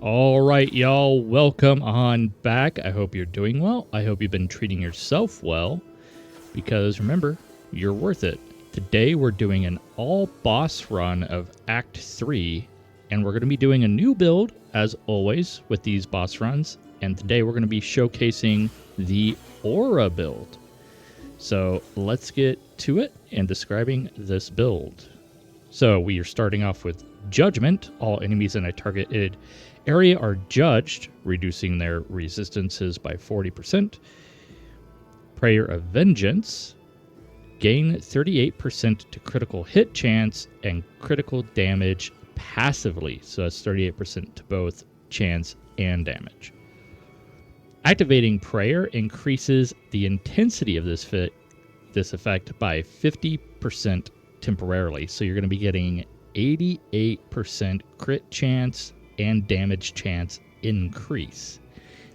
All right, y'all, welcome on back. I hope you're doing well. I hope you've been treating yourself well, because remember, you're worth it. Today we're doing an all boss run of Act 3, and we're going to be doing a new build, as always, with these boss runs. And today we're going to be showcasing the Aura build. So let's get to it and describing this build. So we are starting off with Judgment. All enemies in a targeted area are judged, reducing their resistances by 40%. Prayer of Vengeance. Gain 38% to critical hit chance and critical damage passively. So that's 38% to both chance and damage. Activating Prayer increases the intensity of this effect by 50% temporarily. So you're going to be getting 88% crit chance and damage chance increase.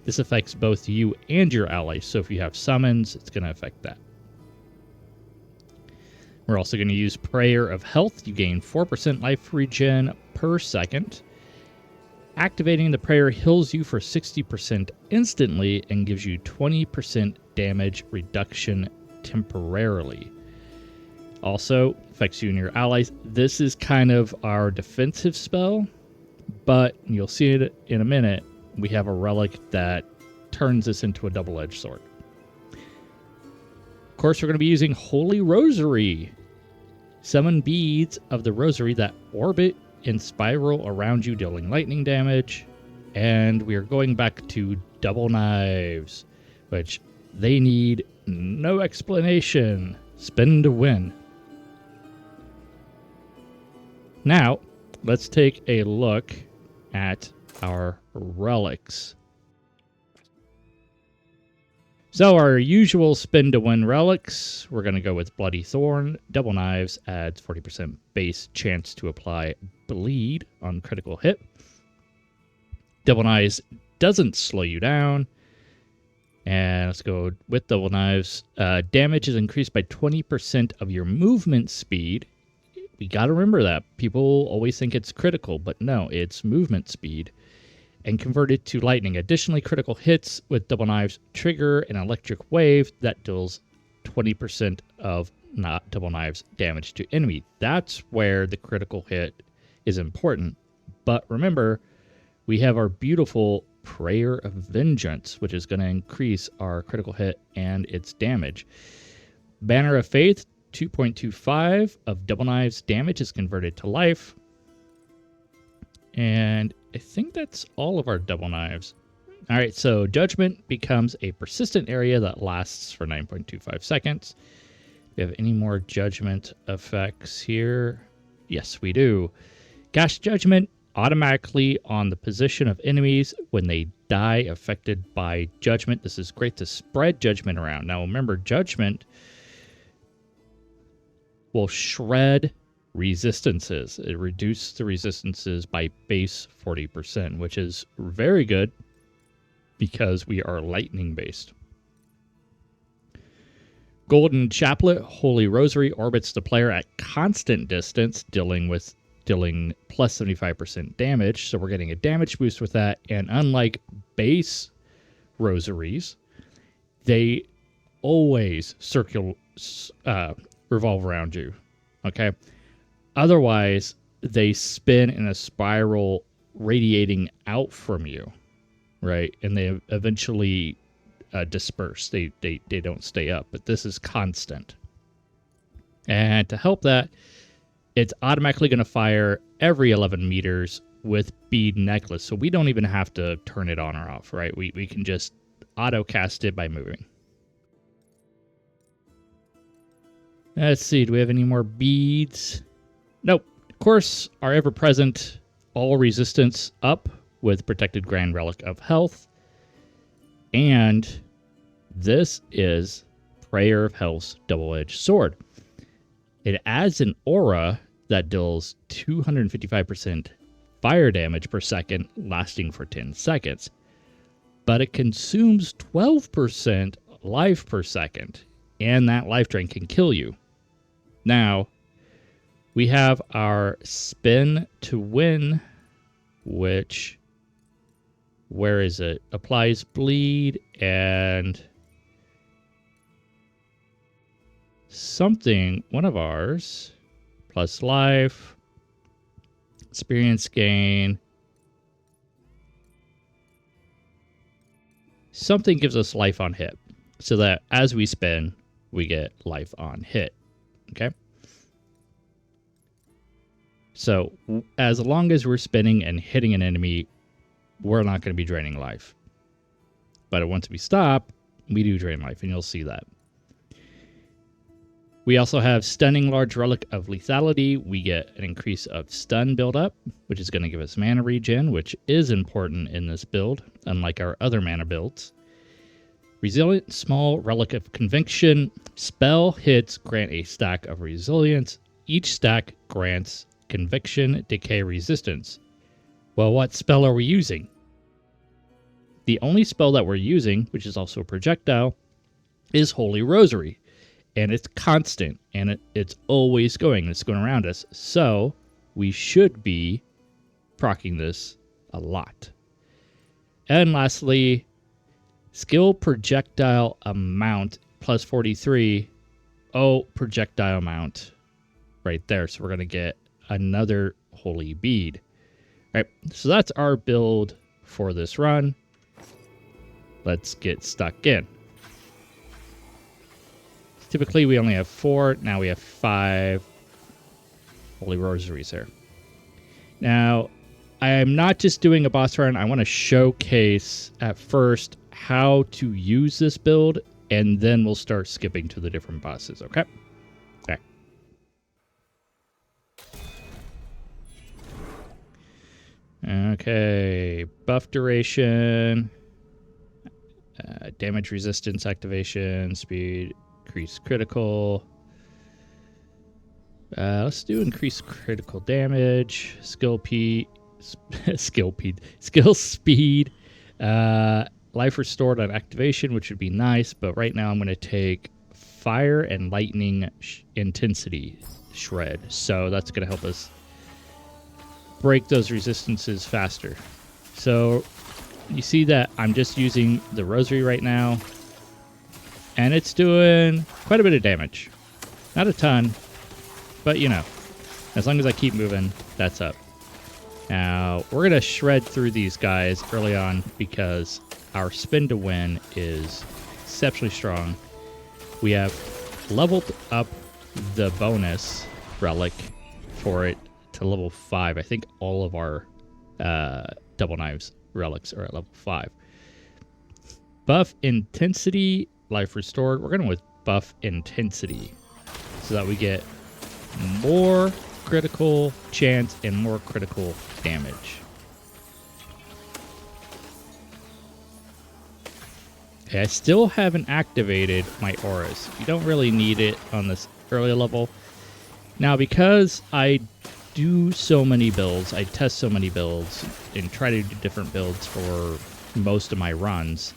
This affects both you and your allies. So if you have summons, it's going to affect that. We're also going to use Prayer of Health. You gain 4% life regen per second. Activating the prayer heals you for 60% instantly and gives you 20% damage reduction temporarily. Also affects you and your allies. This is kind of our defensive spell, but you'll see it in a minute. We have a relic that turns this into a double-edged sword. Of course, we're going to be using Holy Rosary. 7 beads of the rosary that orbit and spiral around you, dealing lightning damage. And we are going back to double knives, which they need no explanation. Spin to win. Now, let's take a look at our relics. So our usual spin to win relics, we're going to go with Bloody Thorn. Double Knives adds 40% base chance to apply bleed on critical hit. Double Knives doesn't slow you down. And let's go with Double Knives. Damage is increased by 20% of your movement speed. We got to remember that. People always think it's critical, but no, it's movement speed. And converted to lightning. Additionally, critical hits with Double Knives trigger an electric wave that deals 20% of not Double Knives damage to enemy. That's where the critical hit is important. But remember, we have our beautiful Prayer of Vengeance, which is going to increase our critical hit and its damage. Banner of Faith, 2.25 of Double Knives damage is converted to life. And I think that's all of our double knives. All right, so Judgment becomes a persistent area that lasts for 9.25 seconds. Do we have any more Judgment effects here? Yes, we do. Cast Judgment automatically on the position of enemies when they die affected by Judgment. This is great to spread Judgment around. Now remember, Judgment will shred resistances. It reduces the resistances by base 40%, which is very good because we are lightning based. Golden Chaplet, Holy Rosary orbits the player at constant distance, dealing plus 75% damage. So we're getting a damage boost with that. And unlike base rosaries, they always revolve around you. Okay. Otherwise, they spin in a spiral radiating out from you, right? And they eventually disperse. They don't stay up, but this is constant. And to help that, it's automatically going to fire every 11 meters with Bead Necklace. So we don't even have to turn it on or off, right? We can just auto cast it by moving. Let's see, do we have any more beads? Nope. Of course, our ever-present all resistance up with Protected Grand Relic of Health. And this is Prayer of Health's double-edged sword. It adds an aura that deals 255% fire damage per second, lasting for 10 seconds. But it consumes 12% life per second, and that life drain can kill you. Now, we have our spin to win, which Where is it? Applies bleed and something, one of ours, plus life, experience gain. Something gives us life on hit, so that as we spin, we get life on hit. Okay? So as long as we're spinning and hitting an enemy, we're not going to be draining life. But once we stop, we do drain life, and you'll see that. We also have Stunning Large Relic of Lethality. We get an increase of stun buildup, which is going to give us mana regen, which is important in this build, unlike our other mana builds. Resilient Small Relic of Conviction. Spell hits grant a stack of resilience. Each stack grants Conviction Decay Resistance. Well, what spell are we using? The only spell that we're using, which is also a projectile, is Holy Rosary. And it's constant, and it's always going. It's going around us. So we should be proccing this a lot. And lastly, skill projectile amount plus 43. Oh, projectile amount right there. So we're going to get another holy bead. All right, so that's our build for this run. Let's get stuck in. Typically, we only have 4. Now we have 5 Holy Rosaries here. Now, I am not just doing a boss run. I want to showcase at first how to use this build, and then we'll start skipping to the different bosses, okay? Okay. Okay, buff duration, damage resistance activation, speed, increase critical. Let's do increase critical damage, skill speed, life restored on activation, which would be nice, but right now I'm going to take fire and lightning intensity shred, so that's going to help us break those resistances faster. So you see that I'm just using the rosary right now, and it's doing quite a bit of damage. Not a ton, but you know, as long as I keep moving, that's up. Now, we're going to shred through these guys early on because our spin to win is exceptionally strong. We have leveled up the bonus relic for it to level 5. I think all of our double knives relics are at level 5. Buff intensity, life restored. We're going with buff intensity so that we get more critical chance and more critical damage. Okay, I still haven't activated my auras. You don't really need it on this early level. Now, because I do so many builds, I test so many builds and try to do different builds for most of my runs,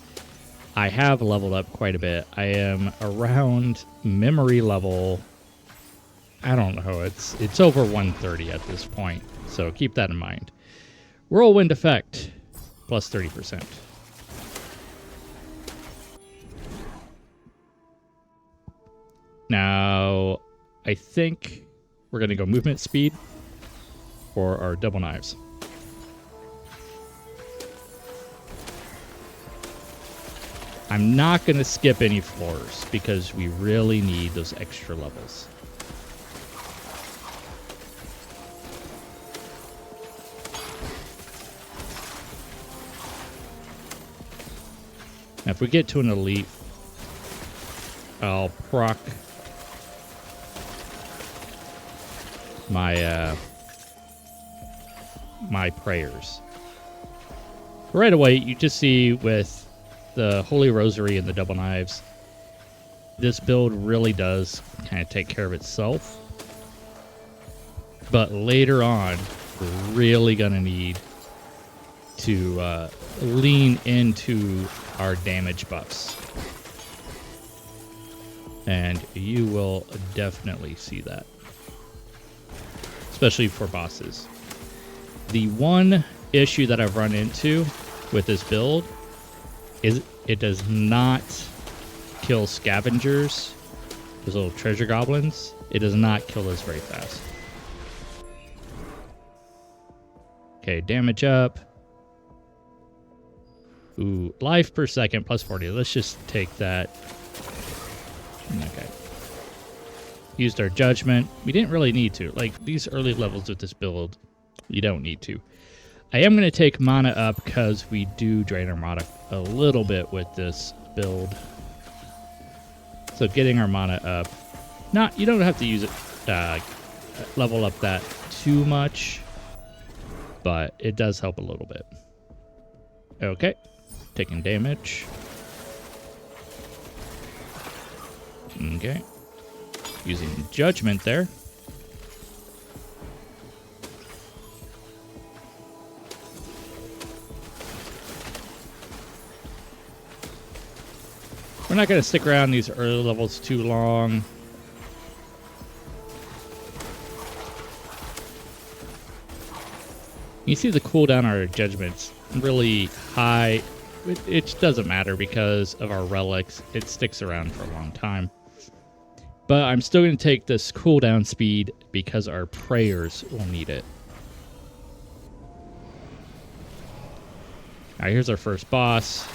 I have leveled up quite a bit. I am around memory level, I don't know, it's over 130 at this point, so keep that in mind. Whirlwind effect, plus 30%. Now, I think we're going to go movement speed for our double knives. I'm not going to skip any floors because we really need those extra levels. Now, if we get to an elite, I'll proc my my prayers. Right away, you just see with the Holy Rosary and the double knives, this build really does kind of take care of itself. But later on, we're really going to need to lean into our damage buffs. And you will definitely see that, especially for bosses. The one issue that I've run into with this build is it does not kill scavengers, those little treasure goblins. It does not kill those very fast. Okay, damage up. Ooh, life per second plus 40. Let's just take that. Okay. Used our judgment. We didn't really need to. Like, these early levels with this build, you don't need to. I am going to take mana up because we do drain our mana a little bit with this build. So getting our mana up. You don't have to use it, level up that too much, but it does help a little bit. Okay. Taking damage. Okay. Using judgment there. We're not going to stick around these early levels too long. You see the cooldown on our judgment's really high. It doesn't matter because of our relics. It sticks around for a long time. But I'm still going to take this cooldown speed because our prayers will need it. Alright, here's our first boss.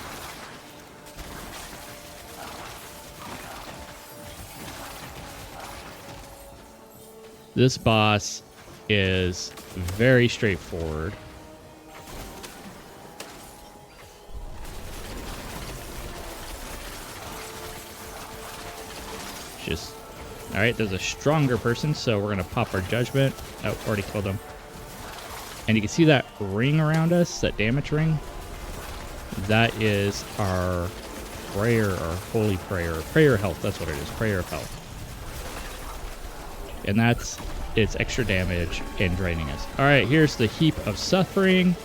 This boss is very straightforward. Alright, there's a stronger person, so we're going to pop our judgment. Oh, already killed him. And you can see that ring around us, that damage ring. That is our prayer, our holy prayer. Prayer health, that's what it is, prayer of health. And that's its extra damage and draining us. Alright, here's the Heap of Suffering.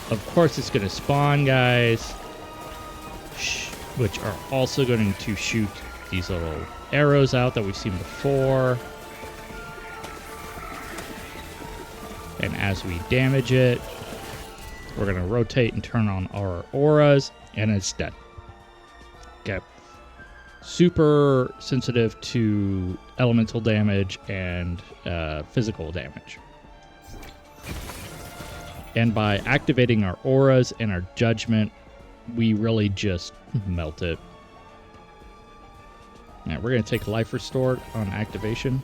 Of course it's going to spawn guys, which are also going to shoot these little arrows out that we've seen before. And as we damage it, we're going to rotate and turn on our auras, and it's dead. Okay. Super sensitive to elemental damage and physical damage. And by activating our auras and our judgment, we really just melt it. Now, we're going to take life restored on activation.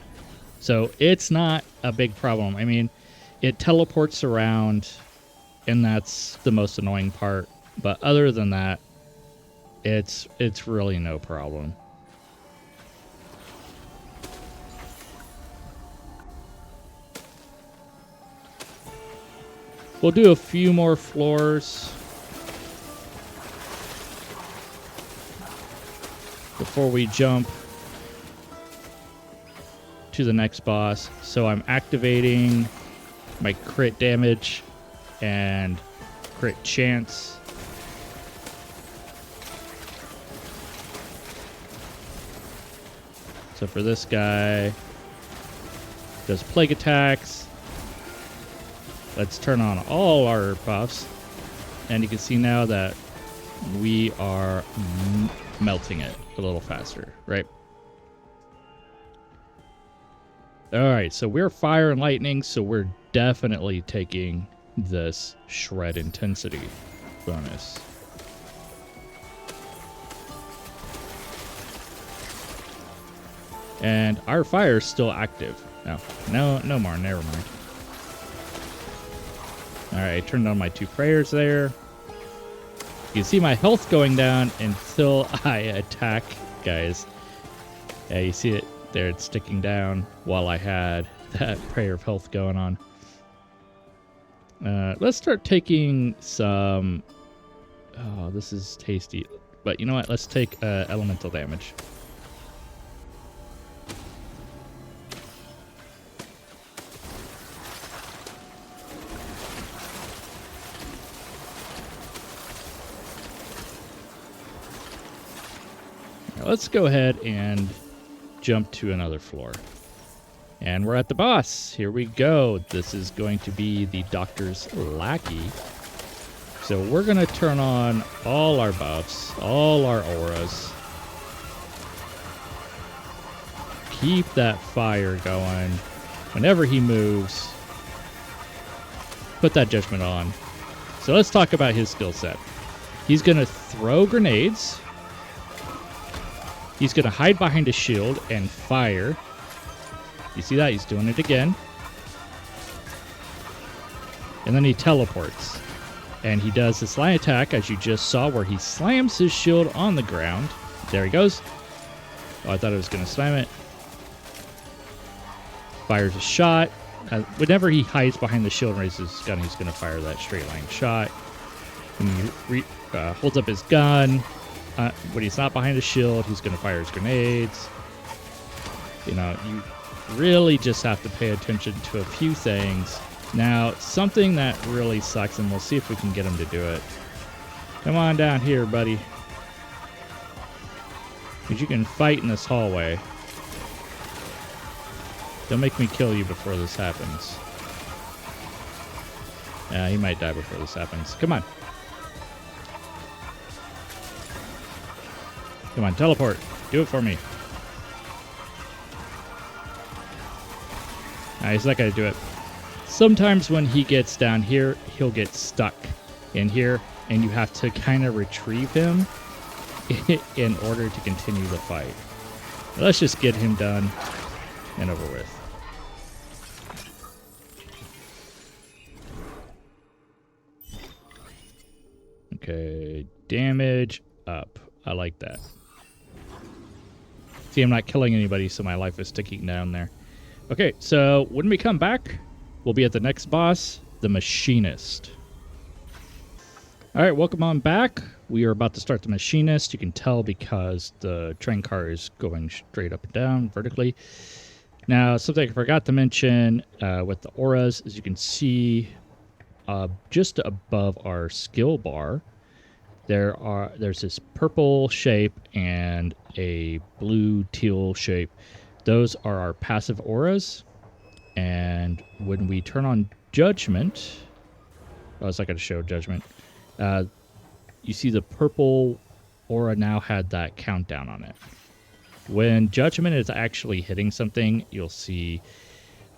So it's not a big problem. I mean, it teleports around, and that's the most annoying part. But other than that, it's really no problem. We'll do a few more floors before we jump to the next boss. So I'm activating my crit damage and crit chance. So for this guy, does plague attacks. Let's turn on all our buffs, and you can see now that we are melting it a little faster, right? Alright, so we're fire and lightning, so we're definitely taking this shred intensity bonus. And our fire is still active. No more, never mind. Alright, I turned on my 2 prayers there. You can see my health going down until I attack, guys. Yeah, you see it there, it's sticking down while I had that prayer of health going on. Let's start taking some... Oh, this is tasty. But you know what? Let's take elemental damage. Let's go ahead and jump to another floor. And we're at the boss. Here we go. This is going to be the Doctor's Lackey. So we're going to turn on all our buffs, all our auras. Keep that fire going. Whenever he moves, put that judgment on. So let's talk about his skill set. He's going to throw grenades. He's going to hide behind a shield and fire. You see that? He's doing it again. And then he teleports. And he does this line attack, as you just saw, where he slams his shield on the ground. There he goes. Oh, I thought I was going to slam it. Fires a shot. Whenever he hides behind the shield and raises his gun, he's going to fire that straight line shot. When he holds up his gun, when he's not behind a shield, he's going to fire his grenades. You know, you really just have to pay attention to a few things. Now, something that really sucks, and we'll see if we can get him to do it. Come on down here, buddy. Because you can fight in this hallway. Don't make me kill you before this happens. Yeah, he might die before this happens. Come on. Come on, teleport. Do it for me. Nah, he's not going to do it. Sometimes when he gets down here, he'll get stuck in here, and you have to kind of retrieve him in order to continue the fight. Let's just get him done and over with. Okay, damage up. I like that. See, I'm not killing anybody, so my life is ticking down there. Okay, so when we come back, we'll be at the next boss, the Machinist. All right, welcome on back. We are about to start the Machinist. You can tell because the train car is going straight up and down vertically. Now, something I forgot to mention with the auras, as you can see just above our skill bar, there's this purple shape and a blue teal shape. Those are our passive auras. And when we turn on Judgment, I was not going to show Judgment. You see the purple aura now had that countdown on it. When Judgment is actually hitting something, you'll see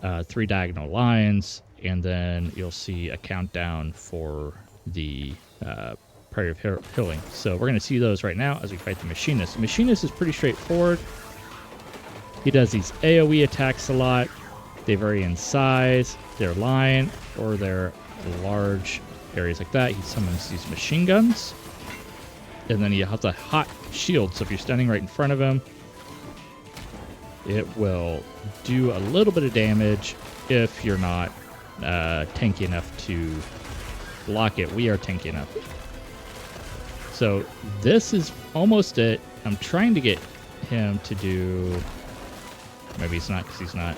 3 diagonal lines, and then you'll see a countdown for the Prayer of Healing. So we're going to see those right now as we fight the Machinist. The Machinist is pretty straightforward. He does these AoE attacks a lot. They vary in size, their line, or their large areas like that. He summons these machine guns. And then you have the hot shield. So if you're standing right in front of him, it will do a little bit of damage if you're not tanky enough to block it. We are tanky enough. So this is almost it. I'm trying to get him to do... Maybe he's not, because he's not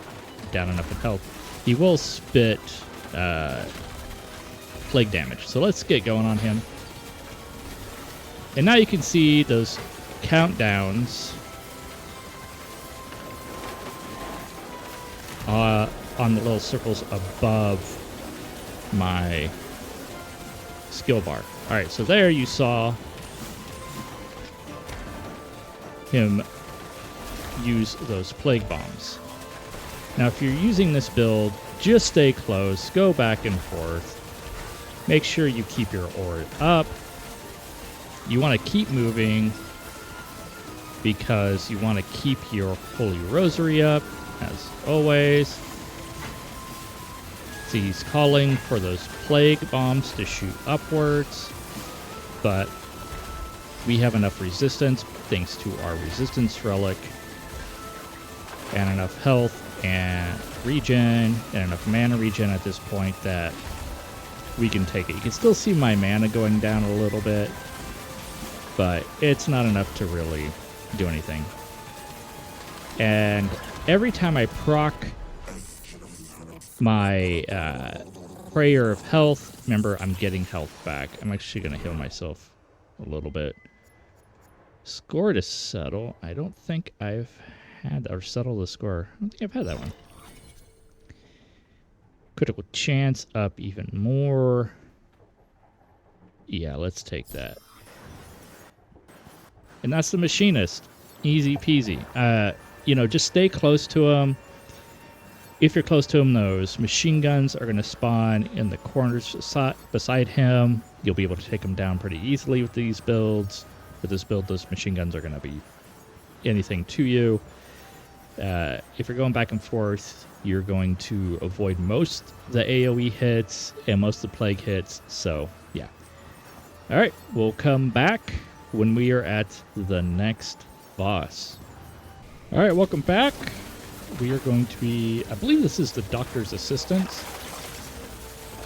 down enough in health. He will spit plague damage. So let's get going on him. And now you can see those countdowns on the little circles above my skill bar. All right, so there you saw him use those plague bombs. Now, if you're using this build, just stay close, go back and forth. Make sure you keep your aura up. You want to keep moving because you want to keep your Holy Rosary up, as always. See, he's calling for those plague bombs to shoot upwards, but we have enough resistance thanks to our resistance relic, and enough health and regen, and enough mana regen at this point that we can take it. You can still see my mana going down a little bit, but it's not enough to really do anything. And every time I proc my Prayer of Health, remember, I'm getting health back. I'm actually going to heal myself a little bit. Score to settle. I don't think I've had, or settle the score. I don't think I've had that one. Critical chance up even more. Yeah, let's take that. And that's the Machinist. Easy peasy. Just stay close to him. If you're close to him, those machine guns are going to spawn in the corners beside him. You'll be able to take him down pretty easily with these builds. With this build, those machine guns are going to be anything to you. If you're going back and forth, you're going to avoid most the AoE hits and most of the plague hits. So, yeah. All right, we'll come back when we are at the next boss. All right, welcome back. We are going to be, I believe this is the doctor's assistant.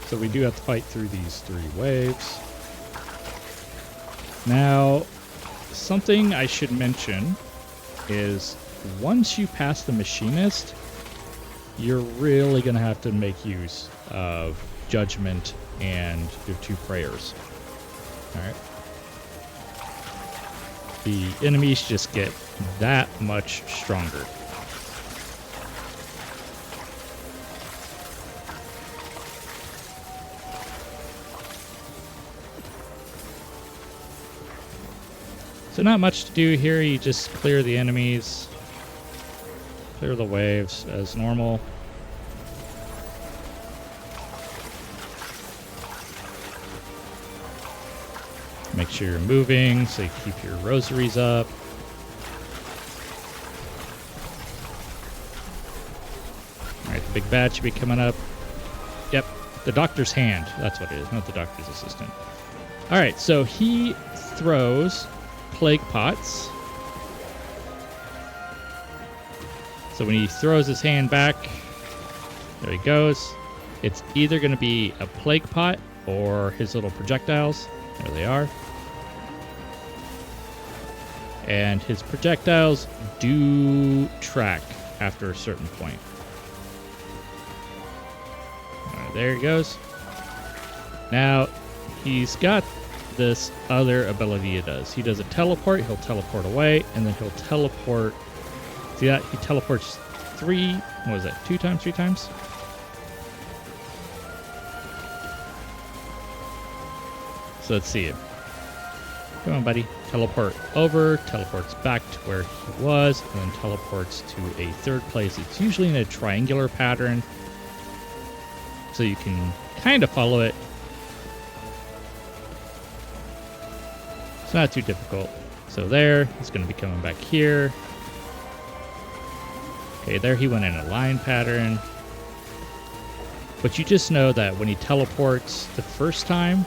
So we do have to fight through these 3 waves. Now, something I should mention is once you pass the Machinist, you're really going to have to make use of Judgment and your 2 prayers. Alright. The enemies just get that much stronger. So not much to do here, you just clear the enemies, clear the waves as normal. Make sure you're moving so you keep your rosaries up. Alright, the big bad should be coming up. Yep, the doctor's hand, that's what it is, not the doctor's assistant. Alright, so he throws plague pots. So when he throws his hand back, there he goes. It's either going to be a plague pot or his little projectiles. There they are. And his projectiles do track after a certain point. All right, there he goes. Now, he's got this other ability he does. He does a teleport, he'll teleport away, and then he'll teleport. See that? He teleports 3, what was that, 2 times, 3 times? So let's see it. Come on, buddy. Teleport over, teleports back to where he was, and then teleports to a 3rd place. It's usually in a triangular pattern, so you can kind of follow it. It's not too difficult. So there, he's going to be coming back here. Okay, there he went in a line pattern. But you just know that when he teleports the first time,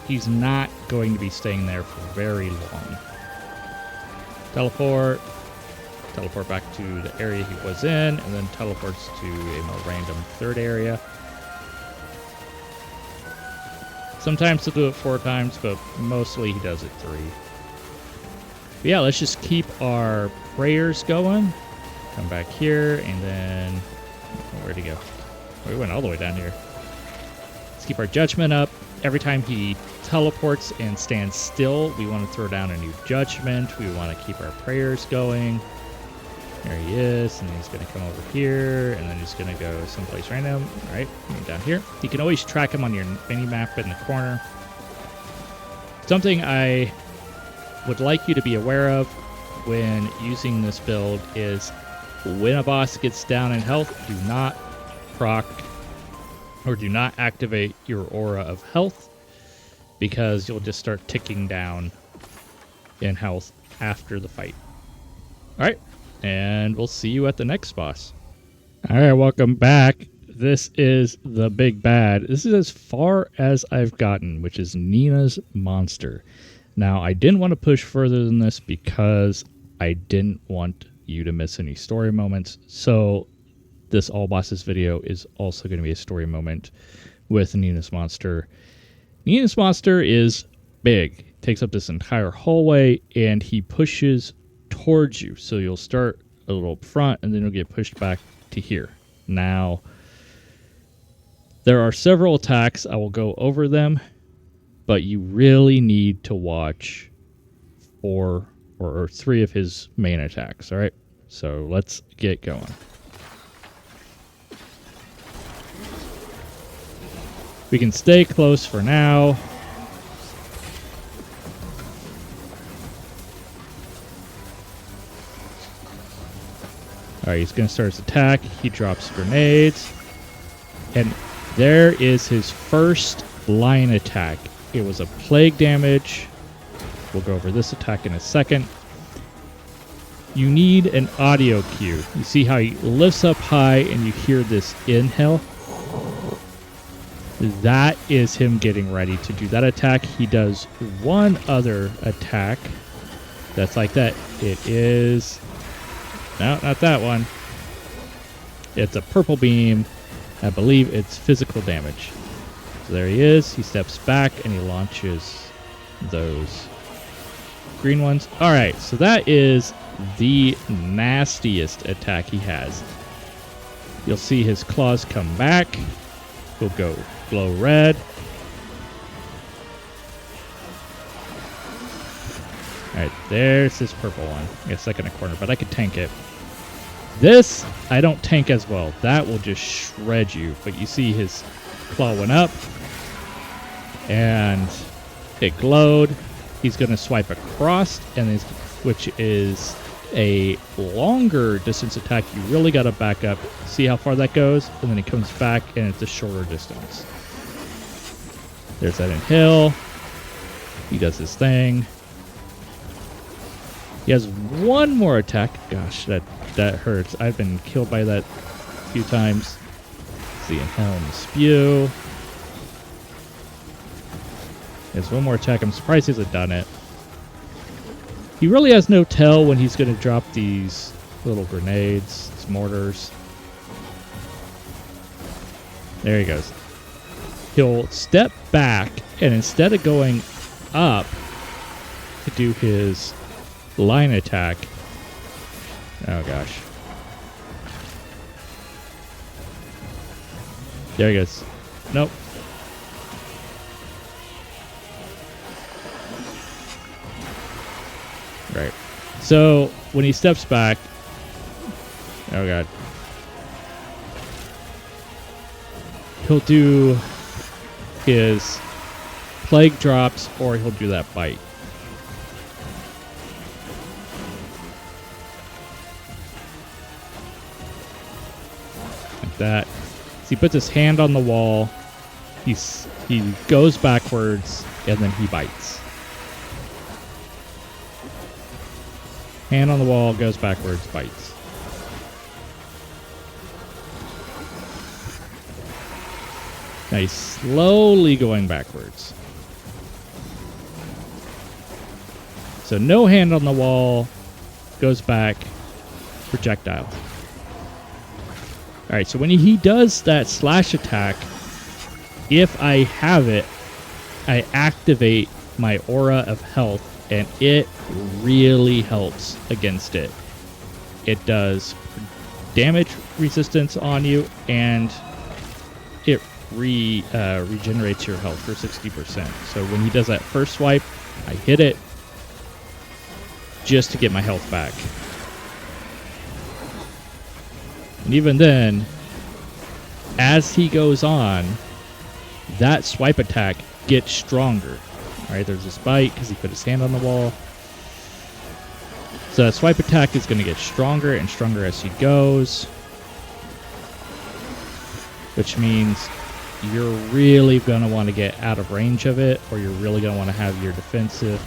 he's not going to be staying there for very long. Teleport. Teleport back to the area he was in, and then teleports to a more random 3rd area. Sometimes he'll do it 4 times, but mostly he does it 3. But yeah, let's just keep our prayers going. Come back here, and then... where'd he go? Oh, we went all the way down here. Let's keep our judgment up. Every time he teleports and stands still, we want to throw down a new judgment. We want to keep our prayers going. There he is, and he's going to come over here, and then he's going to go someplace random. All right, down here. You can always track him on your mini-map in the corner. Something I would like you to be aware of when using this build is when a boss gets down in health, do not proc or do not activate your aura of health, because you'll just start ticking down in health after the fight. All right. And we'll see you at the next boss. All right, welcome back. This is the big bad. This is as far as I've gotten, which is Nina's monster. Now, I didn't want to push further than this because I didn't want you to miss any story moments. So this all bosses video is also going to be a story moment with Nina's monster. Nina's monster is big. It takes up this entire hallway, and he pushes towards you. So you'll start a little up front, and then you'll get pushed back to here. Now, there are several attacks. I will go over them, but you really need to watch 4 or 3 of his main attacks. All right, so let's get going. We can stay close for now. Alright, he's going to start his attack. He drops grenades. And there is his first line attack. It was a plague damage. We'll go over this attack in a second. You need an audio cue. You see how he lifts up high and you hear this inhale? That is him getting ready to do that attack. He does one other attack that's like that. It is... No, not that one. It's a purple beam. I believe it's physical damage. So there he is. He steps back and he launches those green ones. Alright, so that is the nastiest attack he has. You'll see his claws come back. He'll go glow red. Alright, there's this purple one. I guess stuck in a corner, but I could tank it. This, I don't tank as well. That will just shred you. But you see his claw went up. And it glowed. He's going to swipe across, and which is a longer distance attack. You really got to back up. See how far that goes? And then he comes back, and it's a shorter distance. There's that inhale. He does his thing. He has one more attack. Gosh, that hurts. I've been killed by that a few times. Let's see, inhale and spew. He has one more attack. I'm surprised he hasn't done it. He really has no tell when he's going to drop these little grenades, these mortars. There he goes. He'll step back, and instead of going up to do his line attack... Oh gosh. There he goes. Nope. Right. So when he steps back... Oh god. He'll do his plague drops, or he'll do that bite. Like that. So he puts his hand on the wall. He goes backwards, and then he bites. Hand on the wall, goes backwards, bites. Now he's slowly going backwards. So no hand on the wall, goes back, projectile. Alright, so when he does that slash attack, if I have it, I activate my aura of health, and it really helps against it. It does damage resistance on you, and it regenerates your health for 60%. So when he does that first swipe, I hit it just to get my health back. And even then, as he goes on, that swipe attack gets stronger. Alright, there's this bite because he put his hand on the wall. So that swipe attack is going to get stronger and stronger as he goes. Which means you're really going to want to get out of range of it, or you're really going to want to have your defensive.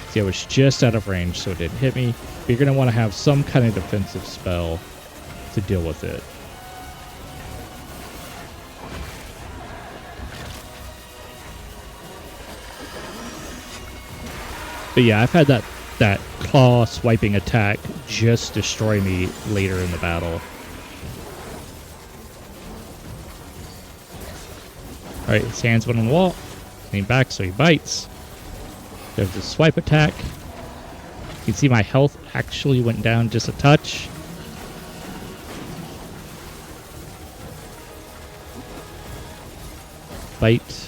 See, I was just out of range, so it didn't hit me. But you're going to want to have some kind of defensive spell to deal with it. But yeah, I've had that claw swiping attack just destroy me later in the battle. Alright, his hands went on the wall. Lean back so he bites. There's a swipe attack. You can see my health actually went down just a touch. Bite.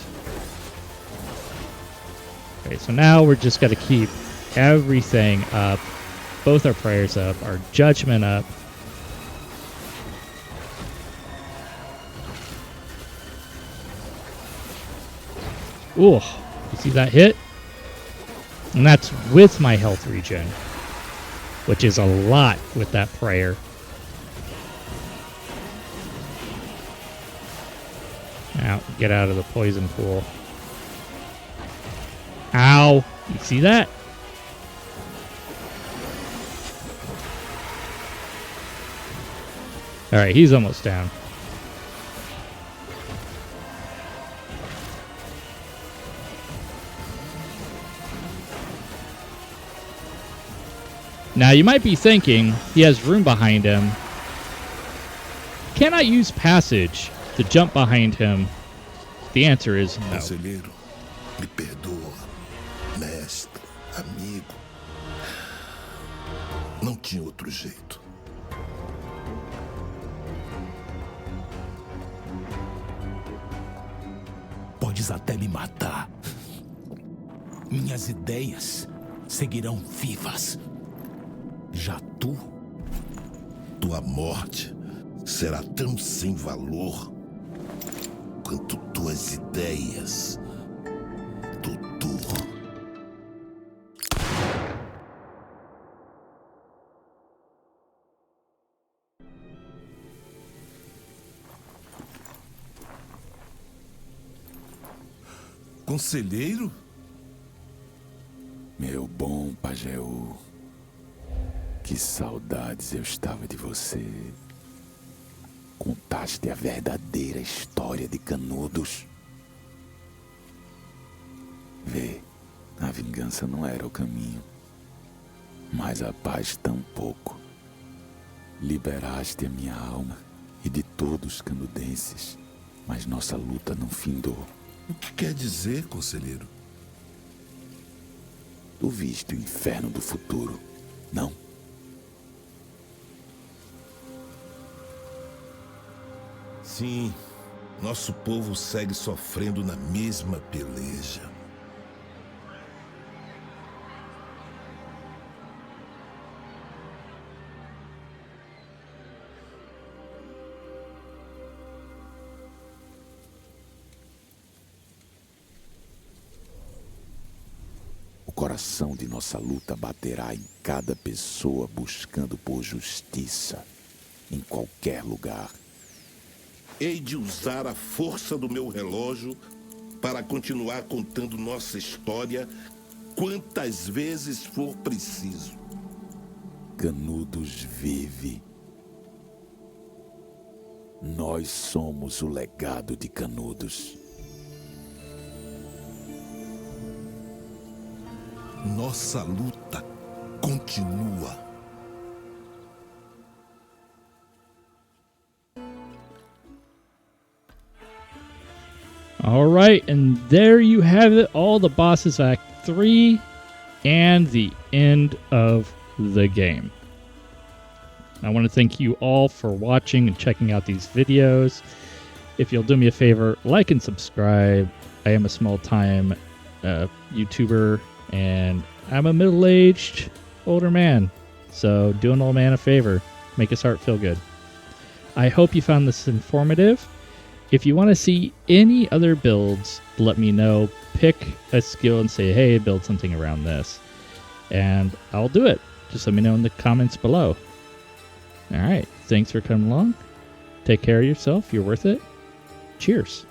Okay, so now we're just got to keep everything up. Both our prayers up, our judgment up. Ooh, you see that hit? And that's with my health regen. which is a lot with that prayer. Now, get out of the poison pool. Ow! You see that? Alright, he's almost down. Now, you might be thinking, he has room behind him. Can I use passage to jump behind him? The answer is no. Conselheiro, me perdoa, mestre, amigo. Não tinha outro jeito. Podes até me matar. Minhas ideias seguirão vivas. Já tu? Tua morte será tão sem valor quanto tuas ideias, doutor. Conselheiro? Meu bom Pajeú, que saudades eu estava de você. Contaste a verdadeira história de Canudos. Vê, a vingança não era o caminho, mas a paz tampouco. Liberaste a minha alma e de todos os canudenses, mas nossa luta não findou. O que quer dizer, conselheiro? Tu viste o inferno do futuro, não? Sim, nosso povo segue sofrendo na mesma peleja. O coração de nossa luta baterá em cada pessoa buscando por justiça, em qualquer lugar. Hei de usar a força do meu relógio para continuar contando nossa história quantas vezes for preciso. Canudos vive. Nós somos o legado de Canudos. Nossa luta continua. All right, and there you have it, all the bosses Act 3 and the end of the game. I want to thank you all for watching and checking out these videos. If you'll do me a favor, like and subscribe. I am a small-time YouTuber, and I'm a middle-aged older man. So do an old man a favor. Make his heart feel good. I hope you found this informative. If you want to see any other builds, let me know. Pick a skill and say, hey, build something around this. And I'll do it. Just let me know in the comments below. All right. Thanks for coming along. Take care of yourself. You're worth it. Cheers.